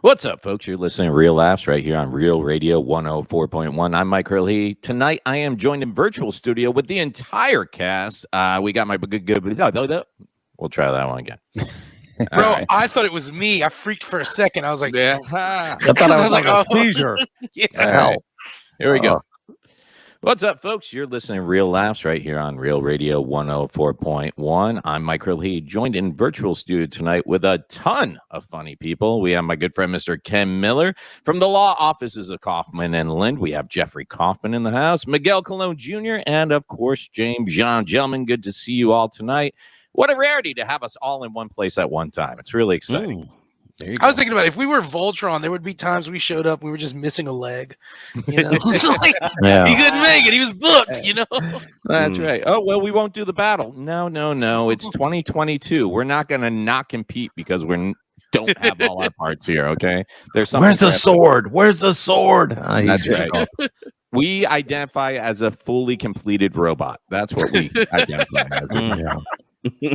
What's up, folks? You're listening to Real Laughs right here on Real Radio 104.1. I'm Mike Hurley. Tonight, I am joined in virtual studio with the entire cast. We got my good. We'll try that one again. Bro, right. I thought it was me. I freaked for a second. I was like, Yeah. I thought I was like, a seizure. yeah. All right. Here we go. What's up, folks? You're listening to Real Laughs right here on Real Radio 104.1. I'm Mike Hurley, joined in virtual studio tonight with a ton of funny people. We have my good friend, Mr. Ken Miller, from the law offices of Kaufman and Lind. We have Jeffrey Kaufman in the house, Miguel Colon Jr., and, of course, James John. Gentlemen, good to see you all tonight. What a rarity to have us all in one place at one time. It's really exciting. I was thinking about it. If we were Voltron, there would be times we showed up, we were just missing a leg. You know, it's like, he couldn't make it. He was booked. You know, that's right. Oh well, we won't do the battle. No. It's 2022. We're not going to not compete because we don't have all our parts here. Okay. There's something. Where's the sword? Where's the sword? That's right. We identify as a fully completed robot. That's what we identify as.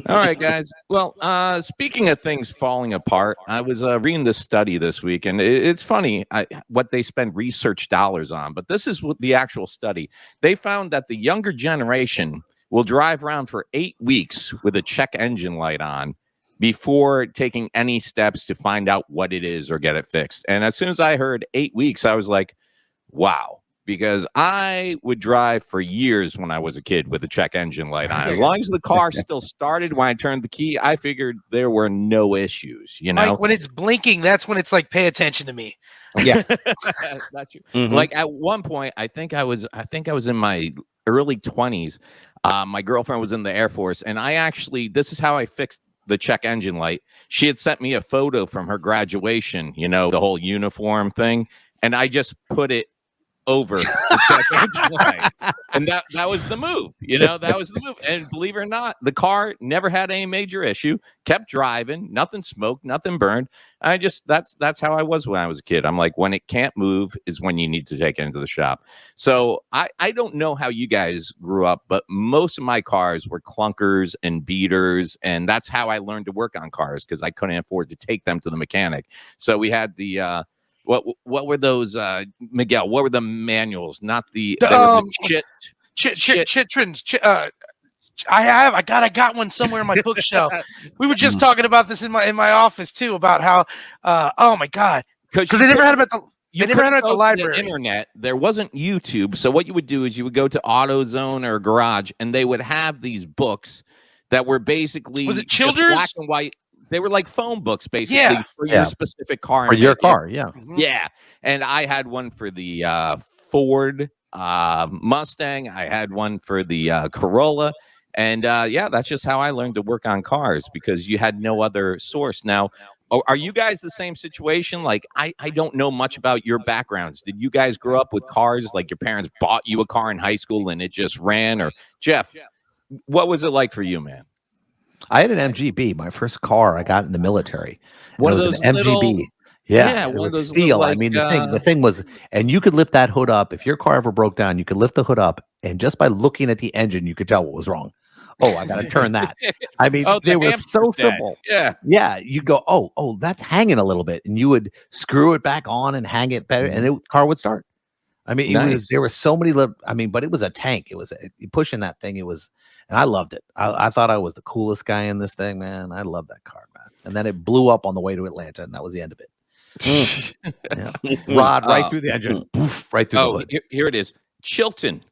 All right, guys. Well, speaking of things falling apart, I was reading this study this week, and it's funny what they spend research dollars on. But this is what the actual study. They found that the younger generation will drive around for 8 weeks with a check engine light on before taking any steps to find out what it is or get it fixed. And as soon as I heard 8 weeks, I was like, wow. Because I would drive for years when I was a kid with a check engine light on. As long as the car still started when I turned the key, I figured there were no issues. You know, like when it's blinking, that's when it's like, pay attention to me. Yeah, that's true. Mm-hmm. Like at one point, I think I was in my early 20s. My girlfriend was in the Air Force, and this is how I fixed the check engine light. She had sent me a photo from her graduation. You know, the whole uniform thing, and I just put it over the check engine light. And that was the move. You know, that was the move. And believe it or not, the car never had any major issue, kept driving, nothing smoked, nothing burned. That's how I was when I was a kid. I'm like, when it can't move is when you need to take it into the shop. So I don't know how you guys grew up, but most of my cars were clunkers and beaters, and that's how I learned to work on cars because I couldn't afford to take them to the mechanic. So we had the what were those, Miguel? What were the manuals? Not the Chitrins. I got one somewhere in my bookshelf. We were just talking about this in my office too about how oh my god, because they never had them at the library. The internet, there wasn't YouTube, so what you would do is you would go to AutoZone or Garage, and they would have these books that were basically Childers? Black and white. They were like phone books, basically, for your specific car. For your car, yeah. Mm-hmm. Yeah. And I had one for the Ford Mustang. I had one for the Corolla. And, that's just how I learned to work on cars because you had no other source. Now, are you guys the same situation? Like, I don't know much about your backgrounds. Did you guys grow up with cars? Like, your parents bought you a car in high school and it just ran? Or, Jeff, what was it like for you, man? I had an MGB, my first car I got in the military. One of those an MGB. Yeah, one of those steel. Little, I mean, the thing was, and you could lift that hood up. If your car ever broke down, you could lift the hood up, and just by looking at the engine, you could tell what was wrong. Oh, I got to turn that. I mean, they were so simple. Yeah. You go, oh, that's hanging a little bit, and you would screw it back on and hang it better, and the car would start. I mean, there were so many little. I mean, but it was a tank. It was pushing that thing. It was. And I loved it. I thought I was the coolest guy in this thing, man. I love that car, man. And then it blew up on the way to Atlanta, and that was the end of it. Rod right through the engine, poof, right through the hood. Here it is. Chilton,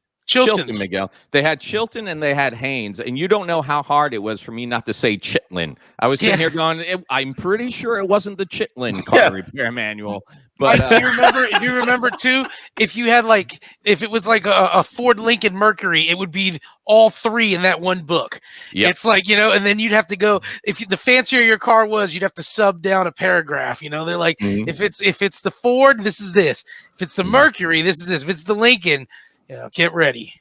Miguel. They had Chilton and they had Haynes, and you don't know how hard it was for me not to say Chitlin. I was sitting here going, I'm pretty sure it wasn't the Chitlin car repair manual. But do you remember too? If it was like a Ford Lincoln Mercury, it would be all three in that one book. Yep. It's like, and then you'd have to go, the fancier your car was, you'd have to sub down a paragraph. They're like, if it's the Ford, this is this. If it's the Mercury, this is this. If it's the Lincoln, get ready.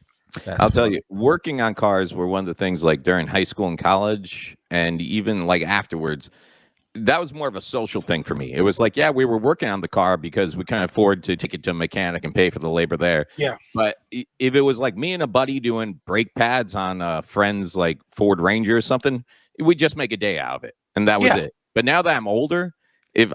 I'll tell you, working on cars were one of the things like during high school and college, and even like afterwards. That was more of a social thing for me. It was like, we were working on the car because we couldn't afford to take it to a mechanic and pay for the labor there. Yeah. But if it was like me and a buddy doing brake pads on a friend's like Ford Ranger or something, we'd just make a day out of it. And that was it. But now that I'm older,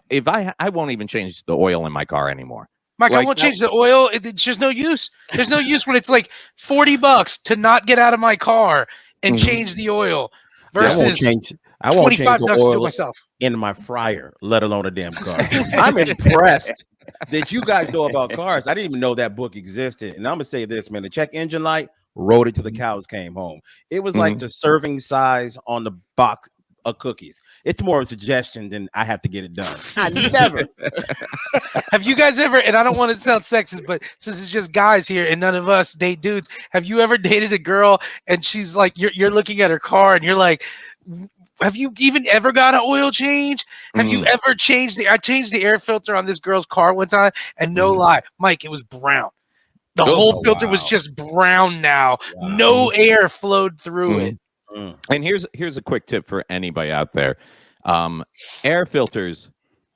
If I won't even change the oil in my car anymore. Myke, I won't change the oil. It's just no use. There's no use when it's like $40 to not get out of my car and change the oil versus I won't change the $25 to do it oil myself in my fryer, let alone a damn car. I'm impressed that you guys know about cars. I didn't even know that book existed. And I'm gonna say this, man: the check engine light, rode it till the cows came home. It was like the serving size on the box of cookies. It's more of a suggestion than I have to get it done. I never. Have you guys ever, and I don't want to sound sexist, but since it's just guys here and none of us date dudes, have you ever dated a girl and she's like, you're looking at her car and you're like, have you even ever got an oil change? Have you ever changed I changed the air filter on this girl's car one time, and no lie, Myke, it was brown. The whole filter was just brown now. Wow. No air flowed through it. And here's a quick tip for anybody out there. Air filters,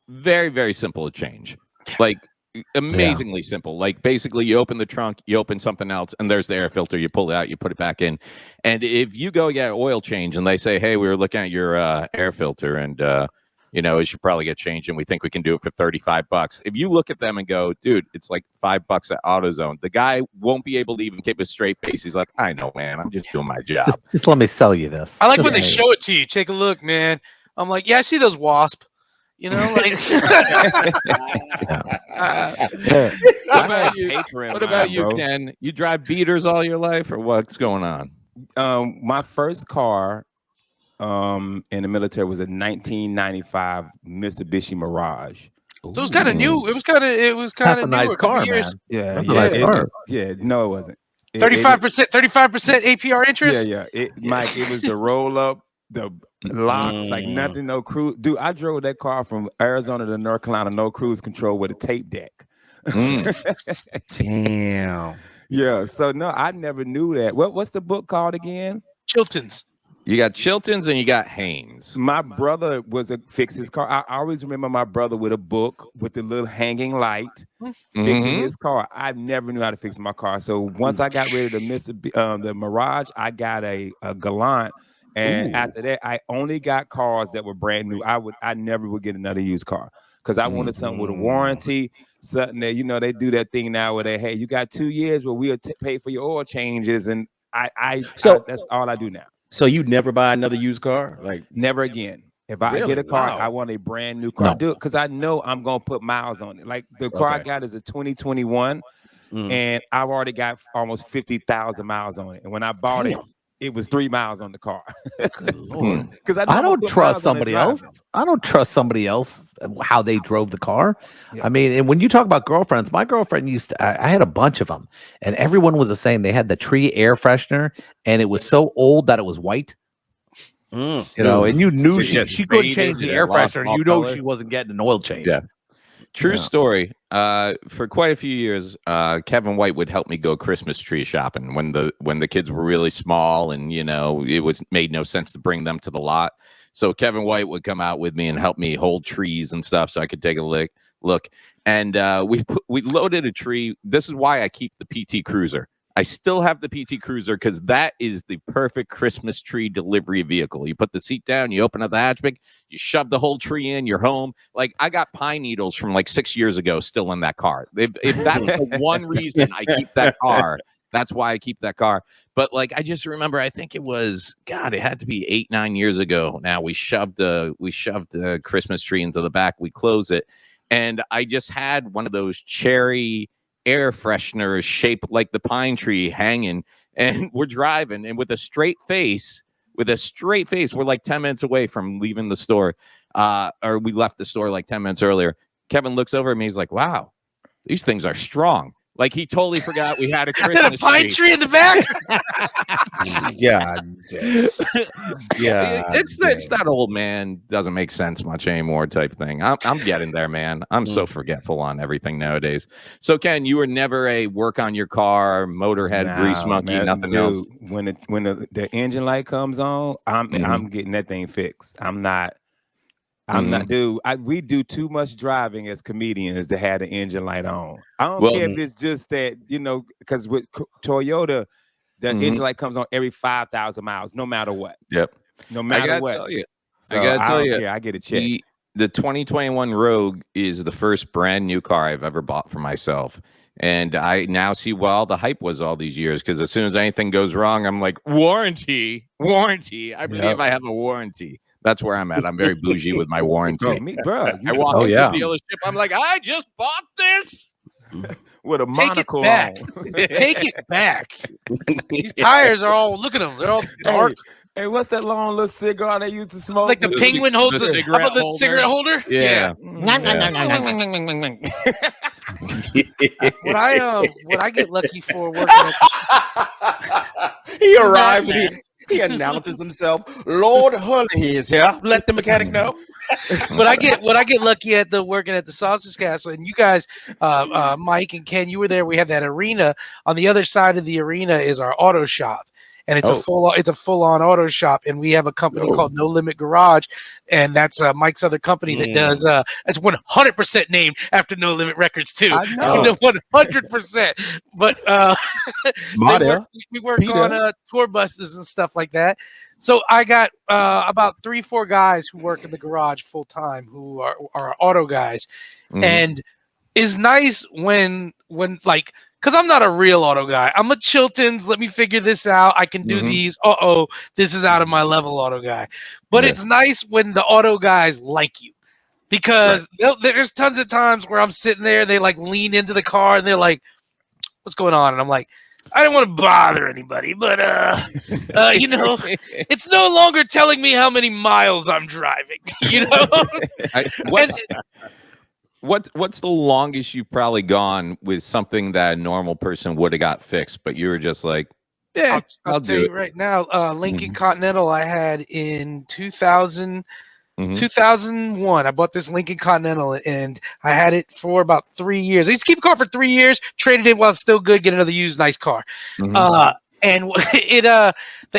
very, very simple to change. Like amazingly simple. Like basically you open the trunk, you open something else, and there's the air filter. You pull it out, you put it back in. And if you go get oil change and they say, hey, we were looking at your air filter and it should probably get changed, and we think we can do it for $35. If you look at them and go, dude, it's like $5 at AutoZone, the guy won't be able to even keep a straight face. He's like, I know, man, I'm just doing my job. Just let me sell you this. I like when they show it to you. Take a look, man. I'm like, yeah, I see those wasp. Like. What about you, Ken? You drive beaters all your life, or what's going on? My first car in the military was a 1995 Mitsubishi Mirage. So it was kind of new. It was kind of a nice car, man. Yeah, no, it wasn't. 35%, 35% APR interest. Yeah. Myke, it was the roll up, the locks, like nothing, no cruise. Dude, I drove that car from Arizona to North Carolina, no cruise control with a tape deck. Damn. Yeah. So no, I never knew that. What's the book called again? Chilton's. You got Chilton's and you got Haynes. My brother was a fix his car. I always remember my brother with a book with the little hanging light fixing his car. I never knew how to fix my car. So once I got rid of the Mirage, I got a Galant. And after that, I only got cars that were brand new. I never would get another used car because I wanted something with a warranty, something that they do that thing now where they, hey, you got 2 years where we'll pay for your oil changes, and so that's all I do now. So you never buy another used car? Like never again. If I get a car, I want a brand new car. Do it because I know I'm gonna put miles on it. Like the car I got is a 2021, and I've already got almost 50,000 miles on it. And when I bought it, it was 3 miles on the car. Good Lord. Because I don't trust somebody else. I don't trust somebody else how they drove the car. Yeah. I mean, and when you talk about girlfriends, my girlfriend I had a bunch of them, and everyone was the same. They had the tree air freshener, and it was so old that it was white. And you knew she couldn't change the air freshener. She wasn't getting an oil change. Yeah. True story. For quite a few years, Kevin White would help me go Christmas tree shopping when the kids were really small, and it made no sense to bring them to the lot. So Kevin White would come out with me and help me hold trees and stuff, so I could take a look. And we loaded a tree. This is why I keep the PT Cruiser. I still have the PT Cruiser because that is the perfect Christmas tree delivery vehicle. You put the seat down, you open up the hatchback, you shove the whole tree in, you're home. Like I got pine needles from like 6 years ago still in that car. If that's the one reason I keep that car, that's why I keep that car. But like I just remember, I think it had to be 8-9 years ago. Now we shoved the Christmas tree into the back. We close it, and I just had one of those cherry air freshener shaped like the pine tree hanging, and we're driving, and with a straight face, we're like 10 minutes away from leaving the store, or we left the store like 10 minutes earlier. Kevin looks over at me, he's like, wow, these things are strong. Like he totally forgot we had a Christmas pine tree in the back. Yeah. It's that old man doesn't make sense much anymore type thing. I'm getting there, man. I'm so forgetful on everything nowadays. So Ken, you were never a work on your car, motorhead, grease monkey, nothing else. When the engine light comes on, I'm getting that thing fixed. I'm not, dude. We do too much driving as comedians to have the engine light on. I don't care if it's just that, because with Toyota, the engine light comes on every 5,000 miles, no matter what. Yep. No matter what. I gotta tell you, I get it checked. the 2021 Rogue is the first brand new car I've ever bought for myself. And I now see what all the hype was all these years, because as soon as anything goes wrong, I'm like, warranty. I believe I have a warranty. That's where I'm at. I'm very bougie with my warranty. Bro, I walk into the dealership. I'm like, I just bought this with a monocle on. Take it back. These tires are all, look at them. They're all dark. Hey, what's that long little cigar they used to smoke? Like the penguin holds the cigarette holder. The cigarette holder? Yeah. What I get lucky for working he arrives and he announces himself. Lord Hurley is here. Let the mechanic know. What I get lucky at working at the Sausage Castle, and you guys, Mike and Ken, you were there. We have that arena. On the other side of the arena is our auto shop. And it's a full-on auto shop, and we have a company called No Limit Garage, and that's Mike's other company that does. It's 100% named after No Limit Records too. I know. 100%. But we work on tour buses and stuff like that. So I got about 3-4 guys who work in the garage full time who are auto guys, and it's nice when like. Because I'm not a real auto guy. I'm a Chilton's. Let me figure this out. I can do these. This is out of my level auto guy. But it's nice when the auto guys like you. Because there's tons of times where I'm sitting there and they like lean into the car and they're like, what's going on? And I'm like, I don't want to bother anybody. But, it's no longer telling me how many miles I'm driving. What's the longest you've probably gone with something that a normal person would have got fixed, but you were just like, yeah, I'll tell you right now, Lincoln Continental I had in 2001. I bought this Lincoln Continental and I had it for about 3 years. I used to keep the car for 3 years, traded it while it's still good, get another used nice car. And the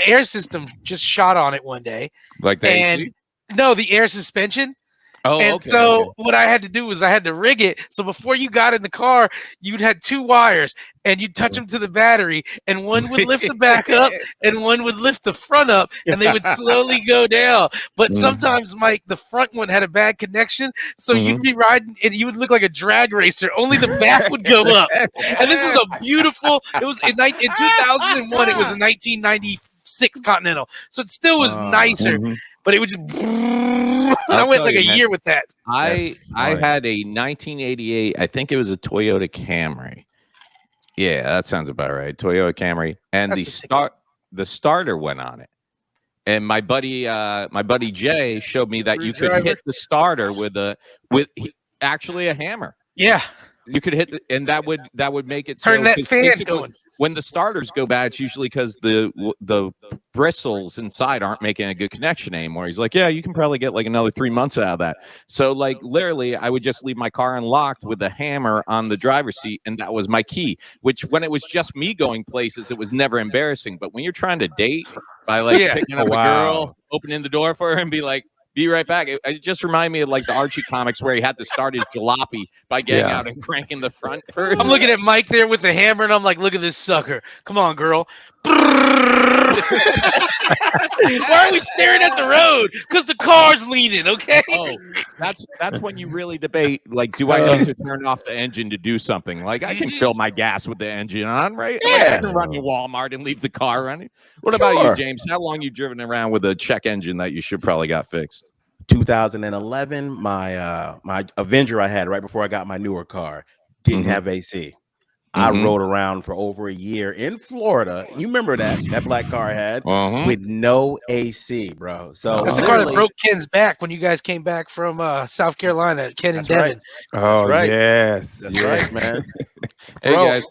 air system just shot on it one day. Like the AC? No, the air suspension. What I had to do was I had to rig it. So before you got in the car, you'd had 2 wires and you'd touch them to the battery, and one would lift the back up and one would lift the front up, and they would slowly go down. But sometimes, Mike, the front one had a bad connection. So you'd be riding and you would look like a drag racer. Only the back would go up. And this is a beautiful, it was in 2001, it was a 1996 Continental. So it still was nicer. But it would just. I went like a year with that. I had a 1988. I think it was a Toyota Camry. Yeah, that sounds about right. Toyota Camry, and the starter went on it. And my buddy Jay showed me that you could hit the starter with actually a hammer. Yeah, you could hit, and that would make it turn that fan going. When the starters go bad, it's usually because the bristles inside aren't making a good connection anymore. He's like, yeah, you can probably get like another 3 months out of that. So like literally, I would just leave my car unlocked with a hammer on the driver's seat, and that was my key. Which when it was just me going places, it was never embarrassing. But when you're trying to date by like picking up a girl, opening the door for her, and be like, be right back. It just reminded me of like the Archie comics where he had to start his jalopy by getting out and cranking the front first. I'm looking at Mike there with the hammer, and I'm like, look at this sucker. Come on, girl. Why are we staring at the road? Because the car's leaning, okay? Oh, that's when you really debate, like, do I need to turn off the engine to do something? Like, I can fill my gas with the engine on, right? Yeah. Like, I can run to Walmart and leave the car running. What about you, James? How long you driven around with a check engine that you should probably got fixed? 2011, my Avenger I had right before I got my newer car didn't have AC. I rode around for over a year in Florida. You remember that black car I had with no AC, bro. So that's the car that broke Ken's back when you guys came back from South Carolina, Ken and Devin. Right. Oh, right. Yes. That's right, man. Hey, bro, guys.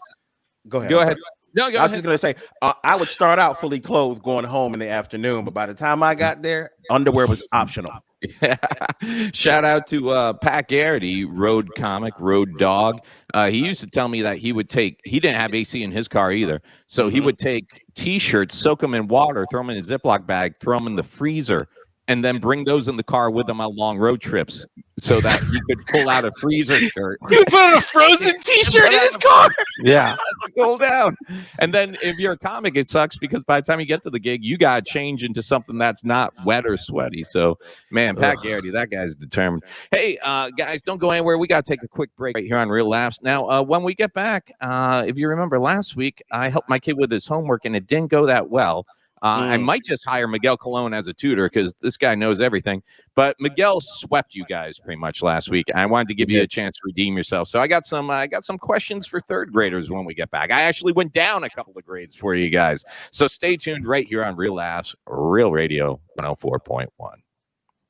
Go ahead. Go ahead. No, I was just going to say, I would start out fully clothed going home in the afternoon, but by the time I got there, underwear was optional. Yeah. Shout out to Pat Garrity, road comic, road dog. He used to tell me that he didn't have AC in his car either. So he would take T-shirts, soak them in water, throw them in a Ziploc bag, throw them in the freezer, and then bring those in the car with him on long road trips. so that he could pull out a freezer shirt. You put on a Frozen T-shirt in his car. Yeah, cool down. And then if you're a comic, it sucks because by the time you get to the gig, you got to change into something that's not wet or sweaty. So, man, Pat Garrity, that guy's determined. Hey, guys, don't go anywhere. We got to take a quick break right here on Real Laughs. Now, when we get back, if you remember last week, I helped my kid with his homework and it didn't go that well. I might just hire Miguel Colon as a tutor because this guy knows everything. But Miguel swept you guys pretty much last week. I wanted to give you a chance to redeem yourself. So I got some questions for third graders when we get back. I actually went down a couple of grades for you guys. So stay tuned right here on Real Laughs, Real Radio 104.1.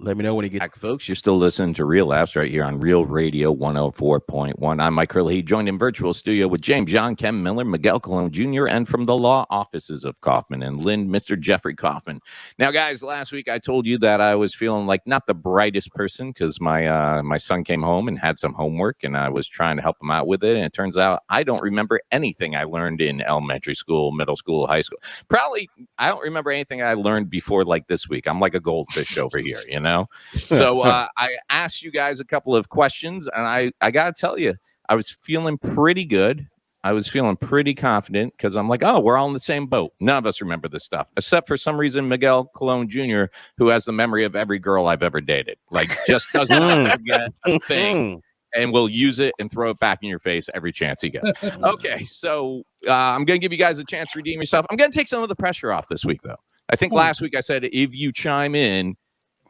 Let me know when you get back, folks. You're still listening to Real Laughs right here on Real Radio 104.1. I'm Myke Hurley, joined in virtual studio with James John, Ken Miller, Miguel Colon Jr., and from the law offices of Kaufman and Lynn, Mr. Jeffrey Kaufman. Now, guys, last week I told you that I was feeling like not the brightest person because my son came home and had some homework, and I was trying to help him out with it. And it turns out I don't remember anything I learned in elementary school, middle school, high school. Probably I don't remember anything I learned before like this week. I'm like a goldfish over here, you know? So I asked you guys a couple of questions, and I got to tell you, I was feeling pretty good. I was feeling pretty confident because I'm like, oh, we're all in the same boat. None of us remember this stuff, except for some reason Miguel Colon Jr., who has the memory of every girl I've ever dated. Like, just doesn't forget a thing. And will use it and throw it back in your face every chance he gets. Okay, so I'm going to give you guys a chance to redeem yourself. I'm going to take some of the pressure off this week, though. I think last week I said if you chime in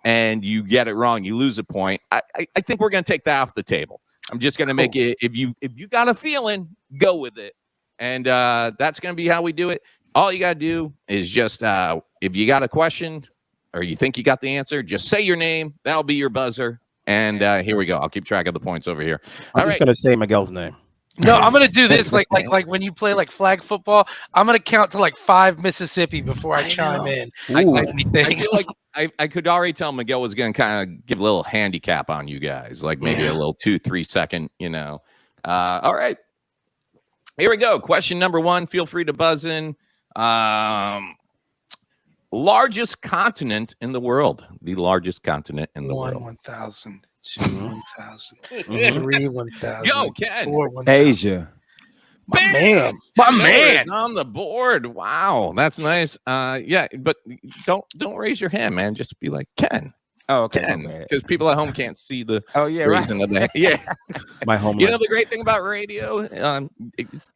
and you get it wrong, you lose a point. I think we're going to take that off the table. I'm just going to make it, if you got a feeling, go with it. And that's going to be how we do it. All you got to do is just, if you got a question or you think you got the answer, just say your name. That'll be your buzzer. And here we go. I'll keep track of the points over here. I'm just going to say Miguel's name. No, I'm gonna do this like when you play like flag football. I'm gonna count to like 5 Mississippi before I chime in. I feel like I could already tell Miguel was gonna kind of give a little handicap on you guys, like maybe a little 2-3 second, you know. All right, here we go. Question number 1. Feel free to buzz in. Largest continent in the world. The largest continent in the world. 1,000. 2, 1,000, 3, 1,000. Yo, Ken. 4, 1,000. Asia. My man on the board. Wow, that's nice. Yeah, but don't raise your hand, man. Just be like Ken. Oh, okay. Ken, because people at home can't see the reason of that. Yeah, my home. You know the great thing about radio, it's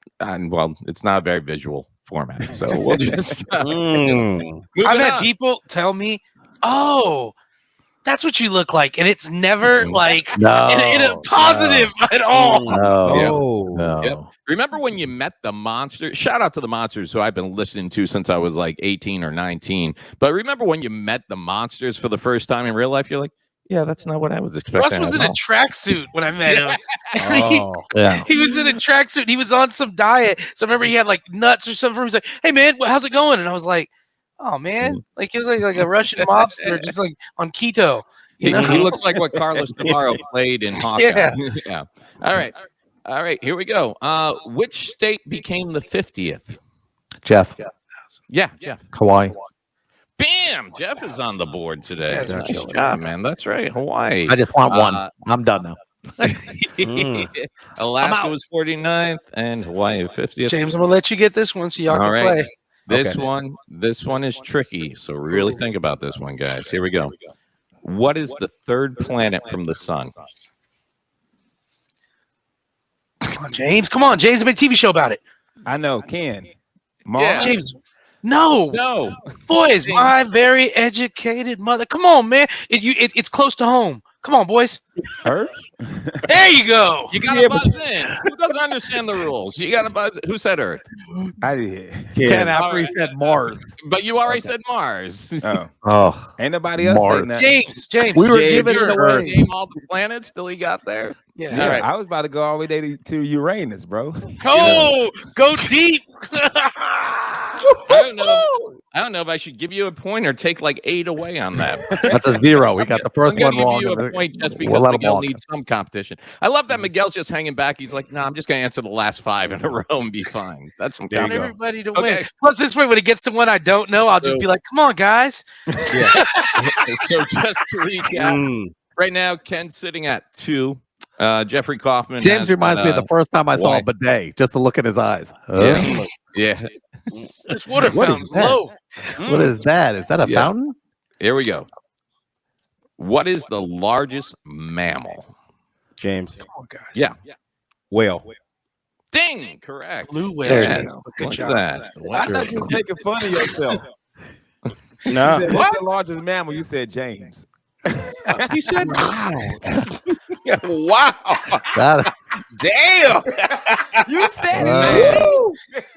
not a very visual format, so we'll just. I've had people tell me, "Oh, that's what you look like," and it's never like in a positive at all. No. Yep. Remember when you met the Monsters? Shout out to the Monsters, who I've been listening to since I was like 18 or 19. But remember when you met the Monsters for the first time in real life? You're like, yeah, that's not what I was expecting. Russ was in a tracksuit when I met him. He was in a tracksuit. He was on some diet. So I remember he had like nuts or something. He was like, "Hey man, how's it going?" And I was like, "Oh man, like he looks like a Russian mobster, just like on keto." You know? He looks like what Carlos Navarro played in Hawkeye. Yeah. All right. Here we go. Which state became the 50th? Jeff. Yeah, Jeff. Hawaii. Bam! Jeff is on the board today. Nice job, man. That's right. Hawaii. I just want one. I'm done now. Alaska was 49th and Hawaii 50th. James, I'm gonna let you get this one so y'all can play. This one is tricky, so really think about this one, guys. Here we go. What is the third planet from the sun? Come on, James. Come on, James. A big TV show about it. I know. Ken. Mars? Yeah. James. No. Boys, my very educated mother. Come on, man. It's close to home. Come on, boys. Earth? There you go. You got to buzz in. Who doesn't understand the rules? You got to buzz. Who said Earth? I did. Ken after he said Mars. But you already said Mars. Oh. Ain't nobody else saying that. James. We were giving it away. Name all the planets till he got there. Yeah. All right. I was about to go all the way to Uranus, bro. Oh, go deep. I don't know if I should give you a point or take like 8 away on that. That's a 0. We got the first one wrong. Give you a point just because Miguel needs some competition. I love that Miguel's just hanging back. He's like, "No, I'm just going to answer the last 5 in a row and be fine." That's some I want everybody to win. Plus, this way, when it gets to one I don't know, I'll just be like, "Come on, guys." Yeah. So just to recap, Right now, Ken's sitting at 2. Jeffrey Kaufman. James reminds me of the first time I saw a bidet. Just to look in his eyes. Yeah. This water fountain's low. What is that? Is that a fountain? Here we go. What is the largest mammal? James. Come on, guys. Yeah. Whale. Ding. Correct. Blue whale. Look at that. I thought you were making fun of yourself. No. What's the largest mammal? You said James. He said, "Wow, Wow. Damn. You said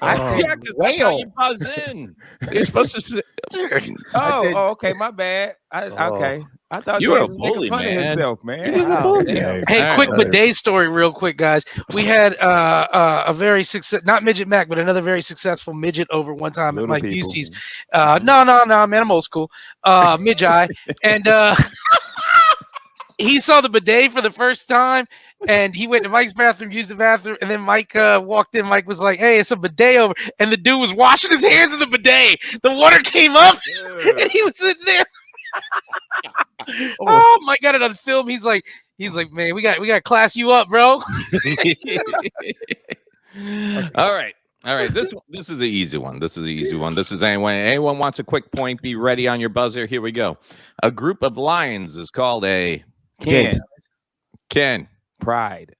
I said yeah, because that's how whale. you buzz in. You're supposed to say, okay, my bad. Okay. I thought You were James a was bully, making fun of man. himself, man. Hey, quick bidet story, real quick, guys. We had a very not midget Mac, but another very successful midget over one time at Mike Busey's. No, man, I'm old school. Midget, and he saw the bidet for the first time, and he went to Mike's bathroom, used the bathroom, and then Mike walked in. Mike was like, "Hey, it's a bidet over," and the dude was washing his hands in the bidet. The water came up, and he was sitting there. Oh, Mike got it on film. He's like, man, we got to class you up, bro. All right. This is an easy one. This is anyone wants a quick point. Be ready on your buzzer. Here we go. A group of lions is called a Ken. Pride.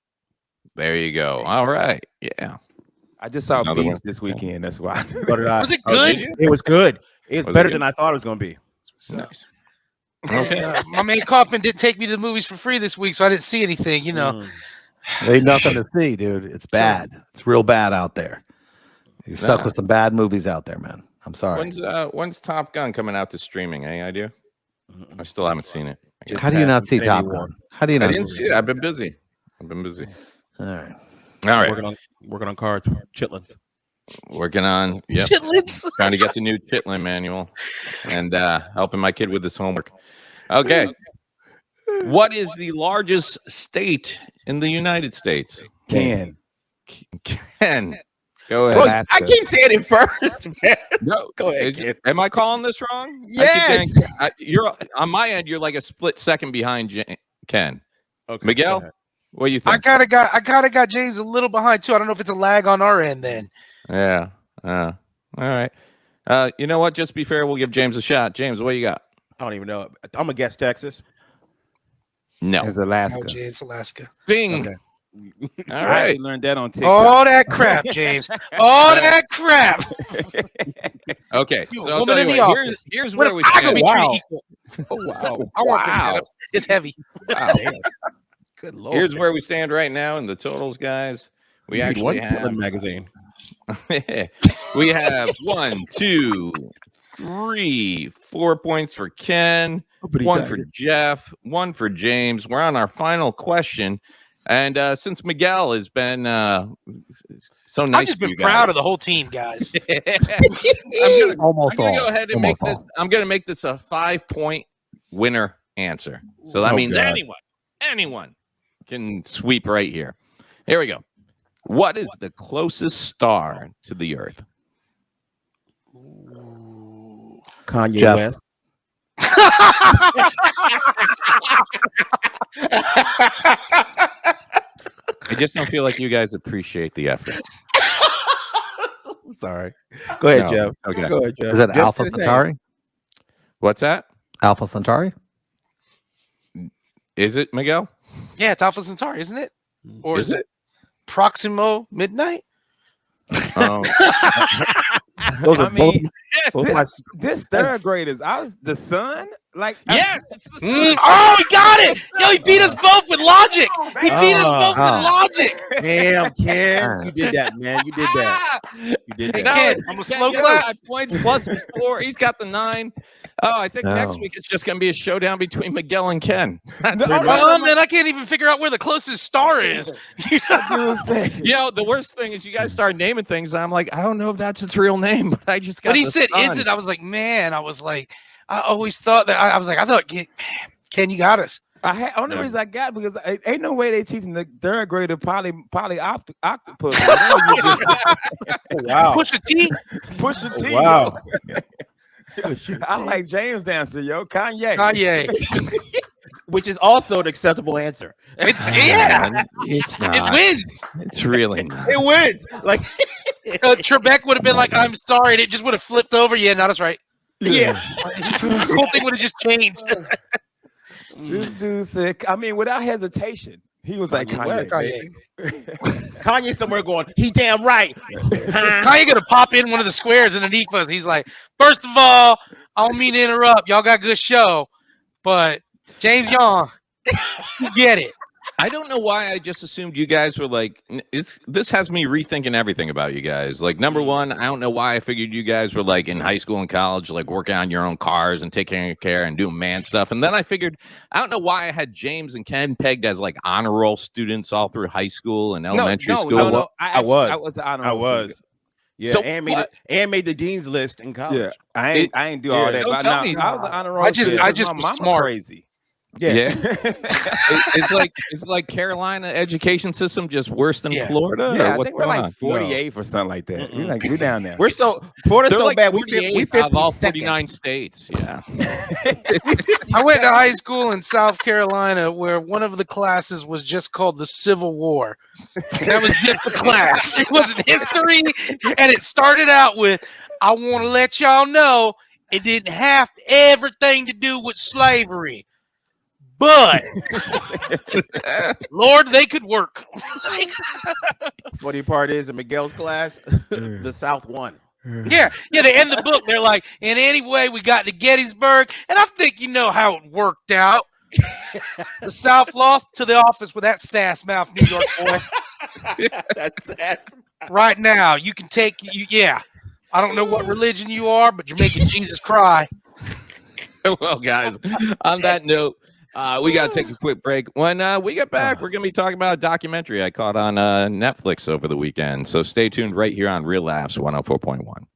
There you go. All right. Yeah. I just saw Another Beast one. this weekend. That's why. Was it good? It was good. It was Was it better good? than I thought it was going to be. Nice. Okay. My man Kaufman didn't take me to the movies for free this week, so I didn't see anything. You know, Ain't nothing to see, dude. It's bad. It's real bad out there. You're stuck with some bad movies out there, man. I'm sorry. When's Top Gun coming out to streaming? Any idea? I still haven't seen it. How do you not see Top Gun? How do you I not didn't see see it. I've been busy. All right. All right. Working on cards. Chitlins. Working on chitlins. trying to get the new Chitlin manual and helping my kid with his homework. Okay. What is the largest state in the United States? Ken. Go ahead. Bro, I keep saying it first, man. No, Go ahead, kid. Am I calling this wrong? Yes. You're on my end. You're like a split second behind Ken. Okay, Miguel, what do you I think? kind of got James a little behind too. I don't know if it's a lag on our end then. Yeah. All right. You know what? Just be fair. We'll give James a shot. James, what you got? I don't even know. I'm going to guess Texas. No. It's Alaska. Oh, James, Alaska. Bing. Okay. All I right. learned that on TikTok. All that crap, James. All that crap. Okay. You So a I'll woman tell in you the what, office. here's What where if we I gonna stand. be treated equal? Oh, wow. I want them sit-ups. It's heavy. Wow. Good Lord. Here's where we stand right now in the totals, guys. We Read actually one have Chitlin magazine. we have 1, 2, 3, 4 points for Ken, 1 for Jeff, 1 for James. We're on our final question. And since Miguel has been so nice, I've just to been you proud guys, of the whole team, guys. I'm Almost gonna all. go ahead and make this. I'm gonna make this a 5-point winner answer. So that means God. anyone can sweep right here. Here we go. What is the closest star to the Earth? Kanye Jeff. West. I just don't feel like you guys appreciate the effort. Sorry. Go ahead, No. Jeff. Okay. Go ahead, Jeff. Is it Jeff Alpha said his name. Centauri? What's that? Alpha Centauri? Is it Miguel? Yeah, it's Alpha Centauri, isn't it? Or Is is it Proximo Midnight? Oh, Those are I mean, both my this third graders. I was the son. Like yes, it's the Oh, he got it! Yo, he beat us both with logic. He beat us both with logic. damn, Ken. You did that, man. You did that. You did Hey, that. Ken, I'm a slow Ken, clap. 5 points plus 4. He's got the 9. Oh, I think next No. week it's just going to be a showdown between Miguel and Ken. Oh, man, I can't even figure out where the closest star is. you know what I'm saying? You know, the worst thing is you guys start naming things. I'm like, I don't know if that's its real name, but I just got When he the said, sun. "Is it?" I was like, man, I always thought that. I was like, I thought, Ken, you got us. Only reason I got because ain't no way they teaching the third grader octopus. Wow. Push a T. Push a T. Wow. I like James' answer, yo. Kanye. Kanye. which is also an acceptable answer. It's not. It wins. It's really not. It wins. Like Trebek would have been like, "I'm sorry," and it just would have flipped over. Yeah, no, that's right. Yeah. The whole thing would have just changed. This dude said, I mean, without hesitation, he was like, Kanye. Kanye somewhere going, he damn right. Kanye gonna pop in one of the squares underneath us. He's like, first of all, I don't mean to interrupt. Y'all got a good show, but James Young, you get it. I don't know why I just assumed you guys were like, this has me rethinking everything about you guys. Like, number one, I don't know why I figured you guys were like in high school and college, like working on your own cars and taking care and doing man stuff. And then I figured, I don't know why I had James and Ken pegged as like honor roll students all through high school and elementary school. No, I was I an honor roll student. Yeah, so and made the dean's list in college. Yeah, I ain't do all that. But now, I was an honor roll. I just my was mama smart. Crazy. Yeah. It's like Carolina education system just worse than Florida. Yeah, I think we're like 48th or something like that. We're down there. We're Florida's so like bad. We 50 out of all 49 states. Yeah. I went to high school in South Carolina where one of the classes was just called the Civil War. That was just the class. It wasn't history, and it started out with, "I want to let y'all know it didn't have everything to do with slavery. But Lord, they could work." Funny part is in Miguel's class, the South won. Yeah, they end the book. They're like, "And anyway, we got to Gettysburg, and I think you know how it worked out. The South lost to the office with that sass mouth New York boy. That's Right now, you can take you. Yeah, I don't know what religion you are, but you're making Jesus cry." Well, guys, on that note, we got to take a quick break. When we get back, we're going to be talking about a documentary I caught on Netflix over the weekend. So stay tuned right here on Real Laughs 104.1.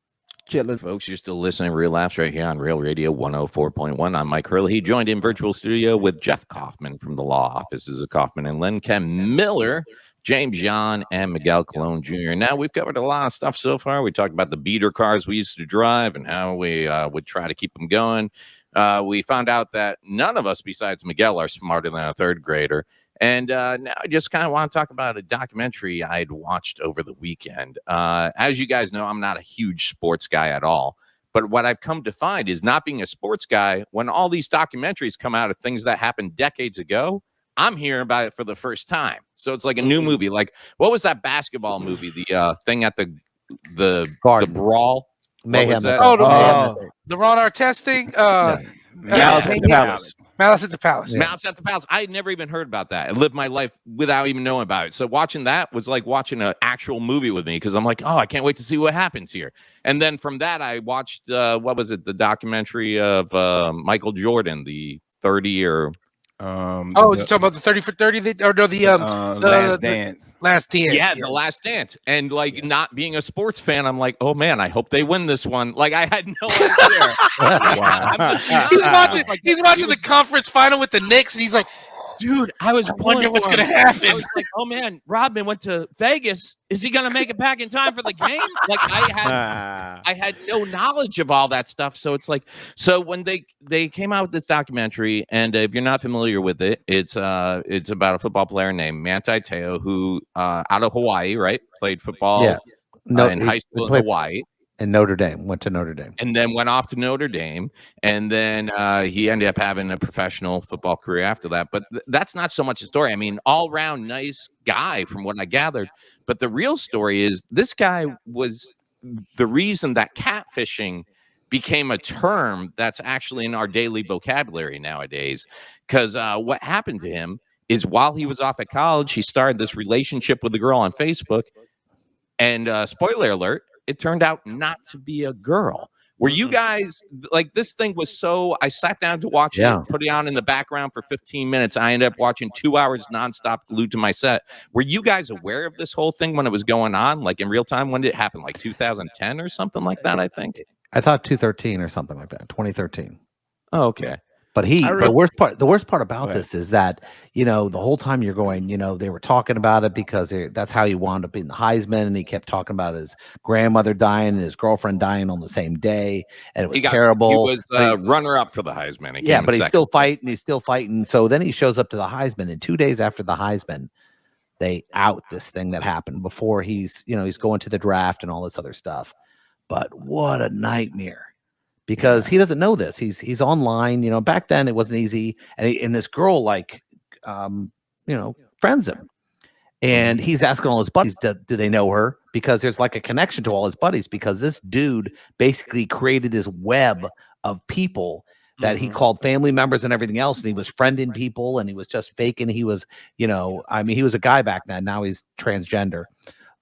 Chilling, folks. You're still listening to Real Laughs right here on Real Radio 104.1. I'm Myke Hurley. He joined in virtual studio with Jeff Kaufman from the law offices of Kaufman and Lynn, Ken Miller, James John, and Miguel Colon Jr. Now, we've covered a lot of stuff so far. We talked about the beater cars we used to drive and how we would try to keep them going. We found out that none of us besides Miguel are smarter than a third grader. And now I just kind of want to talk about a documentary I had watched over the weekend. As you guys know, I'm not a huge sports guy at all. But what I've come to find is not being a sports guy, when all these documentaries come out of things that happened decades ago, I'm hearing about it for the first time. So it's like a new movie. Like, what was that basketball movie? The thing at the brawl? Mayhem. The Ron Artest thing. Malice at the Palace. Malice at the Palace. Malice at the Palace. I had never even heard about that. I lived my life without even knowing about it. So watching that was like watching an actual movie with me, because I'm like, oh, I can't wait to see what happens here. And then from that, I watched what was it? The documentary of Michael Jordan, the 30 or. You're talking about the 30 for 30? Last Dance. Last Dance. Yeah, the Last Dance. And not being a sports fan, I'm like, oh man, I hope they win this one. Like, I had no idea. Wow. He's watching the conference final with the Knicks, and he's like, dude, I wonder what's going to happen. I was like, oh man, Rodman went to Vegas. Is he going to make it back in time for the game? Like, I had no knowledge of all that stuff. So it's like, so when they came out with this documentary, and if you're not familiar with it, it's about a football player named Manti Te'o, who out of Hawaii, right? Played football in high school in Hawaii. And Notre Dame, went to Notre Dame. And then went off to Notre Dame. And then he ended up having a professional football career after that. But that's not so much the story. I mean, all-around nice guy from what I gathered. But the real story is this guy was the reason that catfishing became a term that's actually in our daily vocabulary nowadays. Because what happened to him is while he was off at college, he started this relationship with a girl on Facebook. And spoiler alert, it turned out not to be a girl. Were you guys like, this thing was so, I sat down to watch it, put it on in the background for 15 minutes. I ended up watching 2 hours nonstop, glued to my set. Were you guys aware of this whole thing when it was going on, like in real time? When did it happen? Like 2010 or something like that, I think. I thought 2013 or something like that. 2013. Oh, okay. But the worst part about this is that, you know, the whole time you're going, you know, they were talking about it because that's how he wound up being the Heisman, and he kept talking about his grandmother dying and his girlfriend dying on the same day, and it was terrible. He was runner-up for the Heisman. Yeah, but he's still fighting. He's still fighting. So then he shows up to the Heisman, and 2 days after the Heisman, they out this thing that happened before he's going to the draft and all this other stuff. But what a nightmare. Because he doesn't know this. He's online. You know, back then it wasn't easy. And this girl, like, friends him. And he's asking all his buddies, do they know her? Because there's like a connection to all his buddies, because this dude basically created this web of people that he called family members and everything else. And he was friending people, and he was just faking. He was, he was a guy back then. Now he's transgender.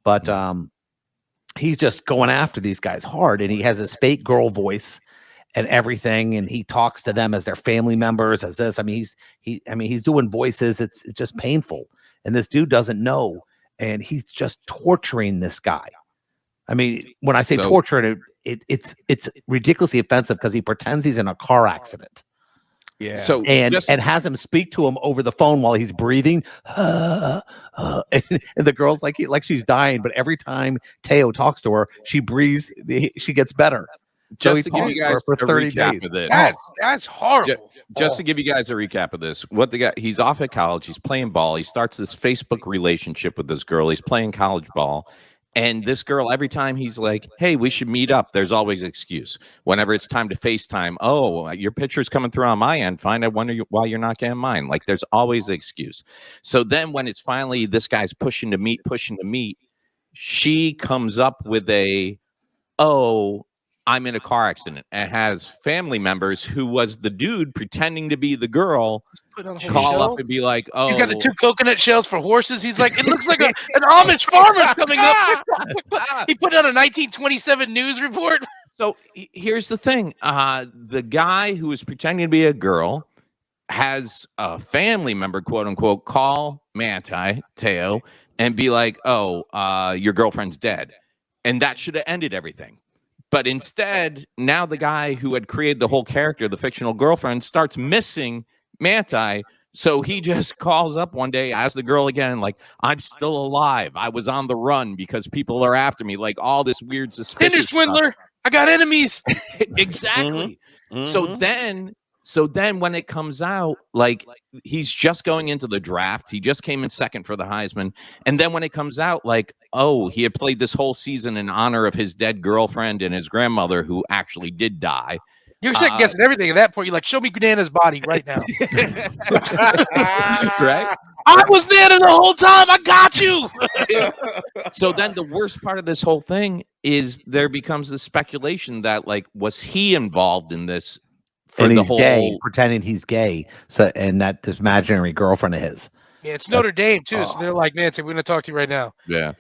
But he's just going after these guys hard. And he has his fake girl voice and everything, and he talks to them as their family members, as this. I mean, he's doing voices. It's just painful, and this dude doesn't know, and he's just torturing this guy. I mean, when I say torturing, it's ridiculously offensive, because he pretends he's in a car accident. Yeah. So and has him speak to him over the phone while he's breathing. And the girl's like she's dying, but every time Teo talks to her, she breathes. She gets better. Just to give you guys for 30 days. Of this. That's horrible. Just to give you guys a recap of this, he's off at college, he's playing ball, he starts this Facebook relationship with this girl, he's playing college ball, and this girl, every time he's like, hey, we should meet up, there's always an excuse. Whenever it's time to FaceTime, oh, your picture's coming through on my end, fine, I wonder why you're not getting mine. Like, there's always an excuse. So then when it's finally this guy's pushing to meet, she comes up with I'm in a car accident, and has family members who was the dude pretending to be the girl call up and be like, oh, he's got the 2 coconut shells for horses. He's like, it looks like an Amish farmer's coming up. He put out a 1927 news report. So here's the thing. The guy who is pretending to be a girl has a family member, quote unquote, call Manti, Teo, and be like, oh, your girlfriend's dead. And that should have ended everything. But instead, now the guy who had created the whole character, the fictional girlfriend, starts missing Manti. So he just calls up one day, asks the girl again, like, I'm still alive. I was on the run because people are after me. Like, all this weird suspicious Tinder swindler. Stuff. I got enemies. Exactly. So then when it comes out, like, he's just going into the draft. He just came in second for the Heisman. And then when it comes out, like, oh, he had played this whole season in honor of his dead girlfriend and his grandmother, who actually did die. You're second guessing everything at that point. You're like, show me Nana's body right now. Right? I was Nana the whole time. I got you. So then the worst part of this whole thing is there becomes the speculation that, like, was he involved in this? And he's gay, pretending he's gay, and that this imaginary girlfriend of his. Yeah, it's Notre Dame too, so they're like, Nancy, we're going to talk to you right now. Yeah.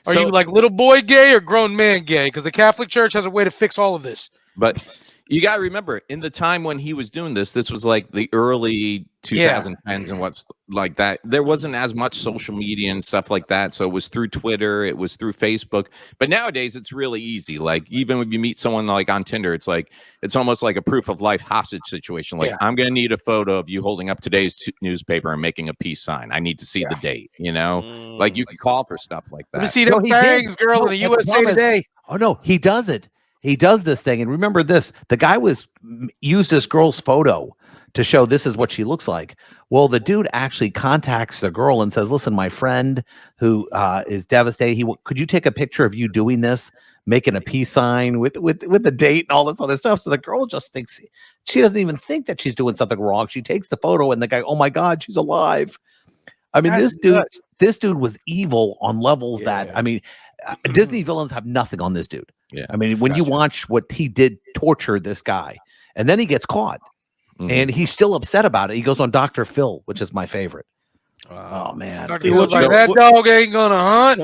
Are you like little boy gay or grown man gay? Because the Catholic Church has a way to fix all of this. But you got to remember, in the time when he was doing this was like the early 2010s and what's like that. There wasn't as much social media and stuff like that. So it was through Twitter, it was through Facebook. But nowadays it's really easy. Like, even when you meet someone like on Tinder, it's like, it's almost like a proof of life hostage situation. Like, I'm going to need a photo of you holding up today's newspaper and making a peace sign. I need to see the date, like, you could call for stuff like that. Let me see them bangs, girl, in the USA Today. Oh no, he does it. He does this thing. And remember this, the guy used this girl's photo to show this is what she looks like. Well, the dude actually contacts the girl and says, listen, my friend who is devastated, could you take a picture of you doing this, making a peace sign with the date and all this other stuff? So the girl just thinks, she doesn't even think that she's doing something wrong. She takes the photo and the guy, oh my God, she's alive. I mean, this dude was evil on levels that, I mean, Disney villains have nothing on this dude. Yeah. I mean, when you watch what he did, torture this guy, and then he gets caught, and he's still upset about it. He goes on Dr. Phil, which is my favorite. Oh man, Dr. Phil's like, that dog ain't gonna hunt.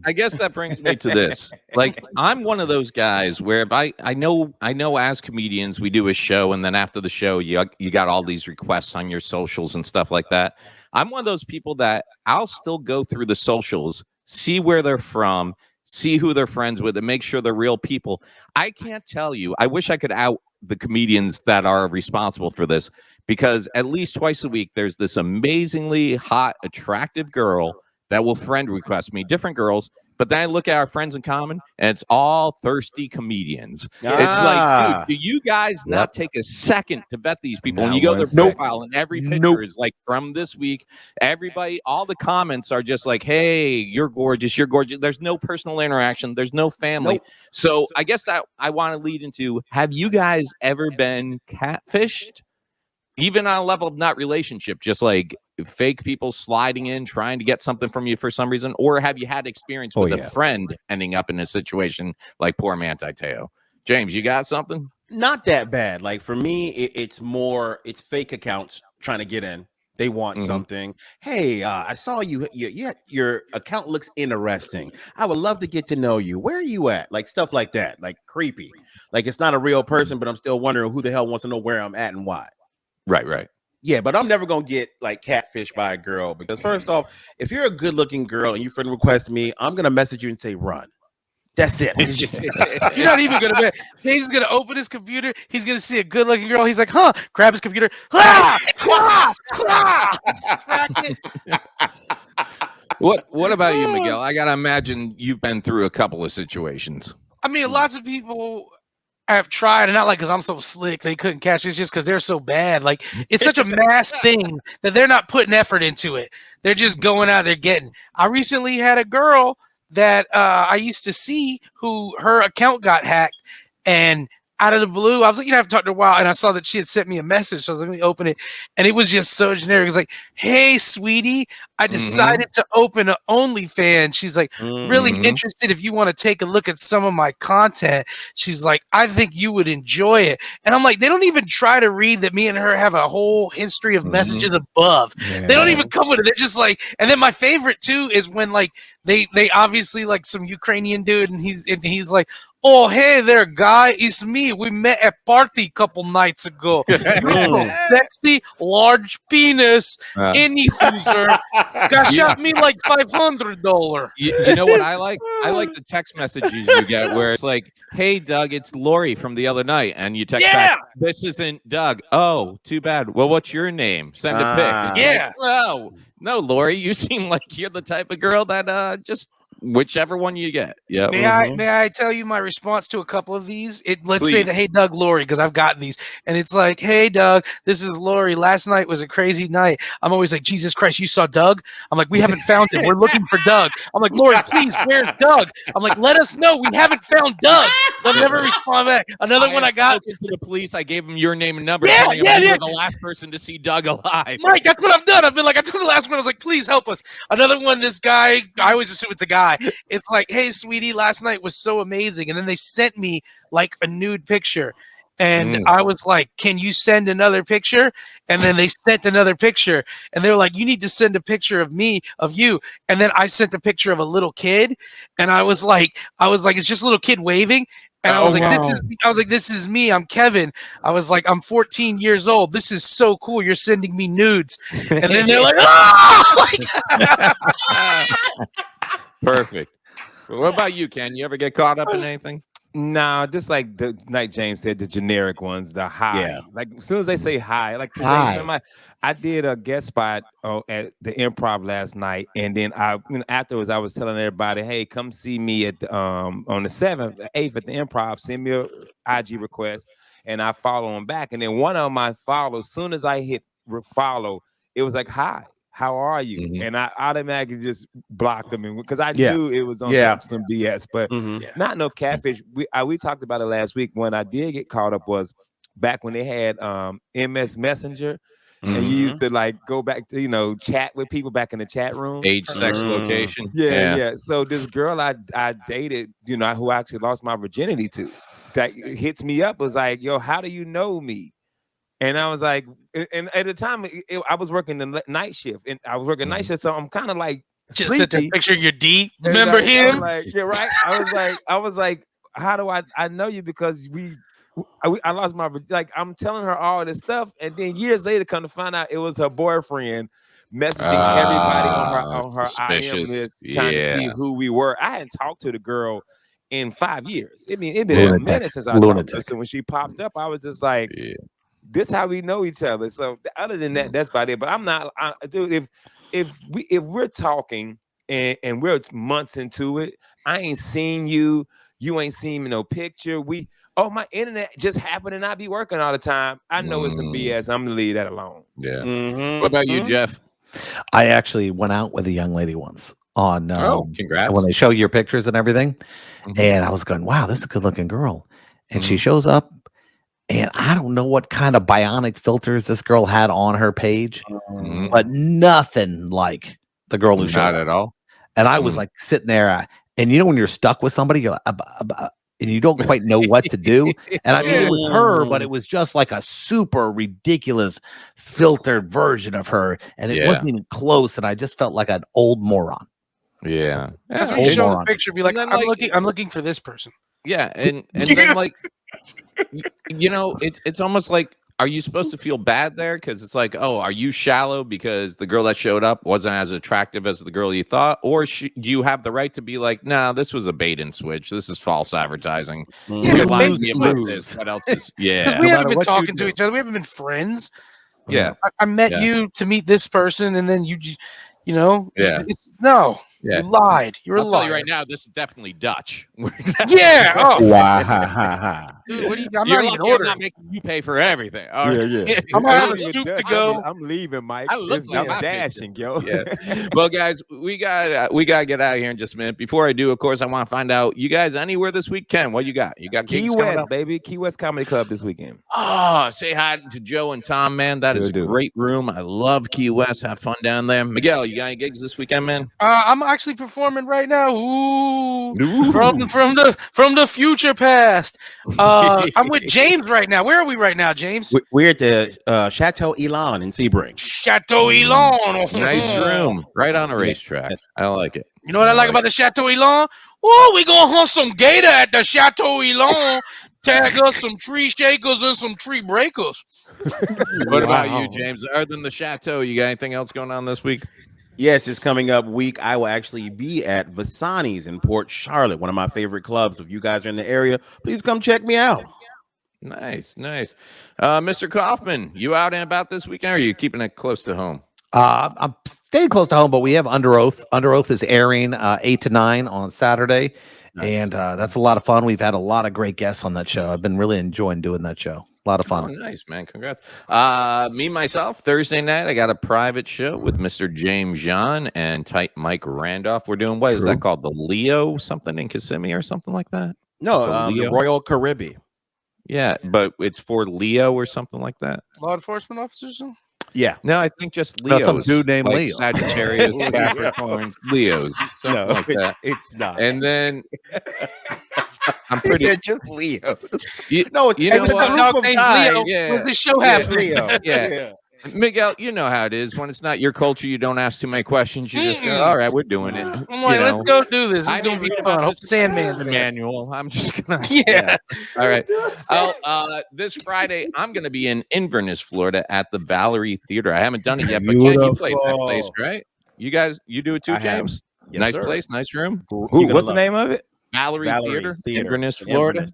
I guess that brings me to this. Like, I'm one of those guys where if I know as comedians we do a show, and then after the show you got all these requests on your socials and stuff like that. I'm one of those people that I'll still go through the socials, see where they're from, see who they're friends with, and make sure they're real people. I can't tell you. I wish I could out the comedians that are responsible for this, because at least twice a week there's this amazingly hot, attractive girl that will friend request me, different girls. But then I look at our friends in common, and it's all thirsty comedians. It's like, dude, do you guys not take a second to vet these people? When you go to their profile, and every picture is like from this week, everybody, all the comments are just like, hey, you're gorgeous, you're gorgeous. There's no personal interaction. There's no family. So I guess that I want to lead into, have you guys ever been catfished? Even on a level of not relationship, just like fake people sliding in, trying to get something from you for some reason? Or have you had experience with a friend ending up in a situation like poor Manti Te'o? James, you got something? Not that bad. Like for me, it's fake accounts trying to get in. They want something. Hey, I saw you. Your account looks interesting. I would love to get to know you. Where are you at? Like stuff like that. Like creepy. Like it's not a real person, but I'm still wondering who the hell wants to know where I'm at and why. Right. Yeah, but I'm never gonna get like catfished by a girl, because first off, if you're a good-looking girl and you friend request me, I'm gonna message you and say run. That's it. You're not even gonna be. Dave's gonna open his computer. He's gonna see a good-looking girl. He's like, huh? Grab his computer. What about you, Miguel? I gotta imagine you've been through a couple of situations. I mean, lots of people have tried, and not like because I'm so slick they couldn't catch it. It's just because they're so bad. Like it's such a mass thing that they're not putting effort into it. They're just going out there getting. I recently had a girl that I used to see who her account got hacked, and out of the blue, I was like, I haven't talked to her in a while, and I saw that she had sent me a message. So I was like, let me open it, and it was just so generic. It's like, hey, sweetie, I decided to open an OnlyFans. She's like, really interested if you want to take a look at some of my content. She's like, I think you would enjoy it. And I'm like, they don't even try to read that me and her have a whole history of messages above. Yeah. They don't even come with it. They're just like, and then my favorite too is when like they obviously like some Ukrainian dude, and he's like, oh, hey there, guy. It's me. We met at party a couple nights ago. Sexy, large penis, any user. Got shot me like $500. You know what I like? I like the text messages you get where it's like, hey, Doug, it's Lori from the other night. And you text back, this isn't Doug. Oh, too bad. Well, what's your name? Send a pic. Like, well, no, Lori, you seem like you're the type of girl that just whichever one you get. Yeah. May I tell you my response to a couple of these? Let's say that, hey, Doug, Lori, because I've gotten these, and it's like, hey, Doug, this is Lori. Last night was a crazy night. I'm always like, Jesus Christ, you saw Doug? I'm like, we haven't found him. We're looking for Doug. I'm like, Lori, please, where's Doug? I'm like, let us know. We haven't found Doug. They'll never respond back. Another one I got to the police. I gave him your name and number. Yeah. You were the last person to see Doug alive. Myke, that's what I've done. I've been like, I took the last one. I was like, please help us. Another one, this guy, I always assume it's a guy. It's like, hey, sweetie, last night was so amazing. And then they sent me like a nude picture. And I was like, can you send another picture? And then they sent another picture. And they were like, you need to send a picture of me, of you. And then I sent a picture of a little kid. And I was like, it's just a little kid waving. And I was like, this is me. I'm Kevin. I was like, I'm 14 years old. This is so cool. You're sending me nudes. And then they're like, oh! Perfect. What about you, Ken? You ever get caught up in anything? No, just like the night James said, the generic ones, the hi. Yeah. Like as soon as they say hi, like today, I did a guest spot at the Improv last night, and then afterwards I was telling everybody, hey, come see me at the, on the 7th, 8th at the Improv. Send me a IG request, and I follow them back. And then one of my follows, as soon as I hit follow, it was like, hi. How are you? And I automatically just blocked them because I knew it was on some BS, but not no catfish. We talked about it last week. When I did get caught up was back when they had MS Messenger, and you used to like go back to chat with people back in the chat room, age, sex, location. Yeah. So this girl I dated, who I actually lost my virginity to, that hits me up, was like, yo, how do you know me? And I was like, and at the time I was working the night shift, and I was working night shift, so I'm kind of like just sit there, picture your D. Remember him? Like, yeah, right. I was like, how do I know you? Because I lost my, like, I'm telling her all this stuff, and then years later, come to find out it was her boyfriend messaging everybody on her IM list, trying to see who we were. I hadn't talked to the girl in 5 years. I mean, it's been a minute since I talked to her. So when she popped up, I was just like, this how we know each other. So other than that, that's about it. But I'm not, dude. If we're talking and we're months into it, I ain't seen you. You ain't seen me no picture. My internet just happened and I be working all the time. I know it's some BS. I'm gonna leave that alone. Yeah. What about you, Jeff? I actually went out with a young lady once on congrats. when they show your pictures and everything. And I was going, wow, this is a good looking girl. And she shows up, and I don't know what kind of bionic filters this girl had on her page, but nothing like the girl who showed up. Not at all. And I was like sitting there, and you know when you're stuck with somebody, you're and you don't quite know what to do. And I mean, it was her, but it was just like a super ridiculous filtered version of her, and it wasn't even close. And I just felt like an old moron. Yeah, that's when you show the picture, be like, I'm looking for this person. Yeah, and then like, you know, it's almost like, are you supposed to feel bad there? Because it's like, oh, are you shallow because the girl that showed up wasn't as attractive as the girl you thought? Or do you have the right to be like, nah, this was a bait and switch. This is false advertising. Yeah, what else is? Yeah, because we haven't been talking to each other. We haven't been friends. Yeah, I met you to meet this person, and then you know, you lied. You're a liar. I'll tell you right now, this is definitely Dutch. Yeah. Oh. Wow. Dude, what are you? I'm You're not even ordering. I'm not making you pay for everything. Yeah. I'm gonna have a stoop to go. I'm leaving, Myke. I'm dashing, yo. Yeah. Well, guys, we got to get out of here in just a minute. Before I do, of course, I want to find out, you guys anywhere this weekend? What you got? You got Key West, baby. Key West Comedy Club this weekend. Oh, say hi to Joe and Tom, man. That is a great room. I love Key West. Have fun down there. Miguel, you got any gigs this weekend, man? I'm actually performing right now. Ooh. From the future past. I'm with James right now. Where are we right now, James? We're at the Chateau Elan in Sebring. Chateau Elan. Nice room. Right on a racetrack. I like it. You know what I like about the Chateau Elan? Oh, we gonna hunt some gator at the Chateau Elan. Tag us some tree shakers and some tree breakers. What about you, James? Other than the Chateau, you got anything else going on this week? Yes, it's coming up week. I will actually be at Vasani's in Port Charlotte, one of my favorite clubs. If you guys are in the area, please come check me out. Nice. Mr. Kaufman, you out and about this weekend, or are you keeping it close to home? I'm staying close to home, but we have Under Oath. Under Oath is airing 8 to 9 on Saturday, and that's a lot of fun. We've had a lot of great guests on that show. I've been really enjoying doing that show. A lot of fun. Oh, nice, man. Congrats. Myself, Thursday night, I got a private show with Mr. James John and Tight Myke Randolph. We're doing, what is that called? The Leo something in Kissimmee or something like that? No, the Royal Caribbean. Yeah, but it's for Leo or something like that. Law enforcement officers? Yeah. No, I think just Leos. Some dude named like Leo. Sagittarius, Capricorn, Leos. Something like that. It's not. And then I'm pretty just Leo. You know what? Leo. Yeah. When's the show happen? Leo. Yeah. Miguel, you know how it is. When it's not your culture, you don't ask too many questions. You just go, all right, we're doing it. I'm like, let's go do this. This is going to be fun. I hope Sandman's there. Manual. I'm just going to. Yeah. All right. This Friday, I'm going to be in Inverness, Florida at the Valerie Theater. I haven't done it yet, but Ken, you played that place, right? You guys, you do it too, James? Yes, nice sir. place, nice room. What's the name of it? Valerie Theater, Inverness, Florida.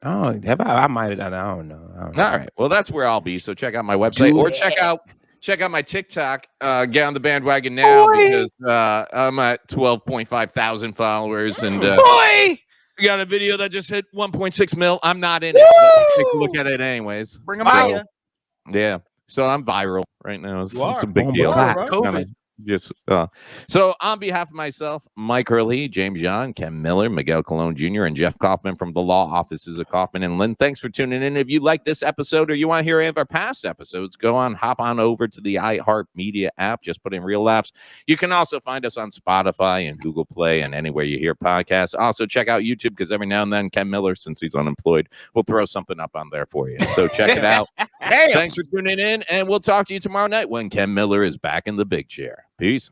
Oh, I might have done. I don't know. All right. Well, that's where I'll be. So check out my website or check out my TikTok. Get on the bandwagon now because I'm at 12.5 thousand followers and we got a video that just hit 1.6 mil. I'm not in it, but take a look at it anyways. Bring them out. Yeah. So I'm viral right now. It's a big Oh, deal. COVID. Yes. So on behalf of myself, Myke Hurley, James John, Ken Miller, Miguel Colon Jr., and Jeff Kaufman from the law offices of Kaufman and Lynn, thanks for tuning in. If you like this episode or you want to hear any of our past episodes, hop on over to the iHeartMedia app. Just put in Real Laughs. You can also find us on Spotify and Google Play and anywhere you hear podcasts. Also, check out YouTube because every now and then Ken Miller, since he's unemployed, will throw something up on there for you. So check it out. Thanks for tuning in, and we'll talk to you tomorrow night when Ken Miller is back in the big chair. Peace.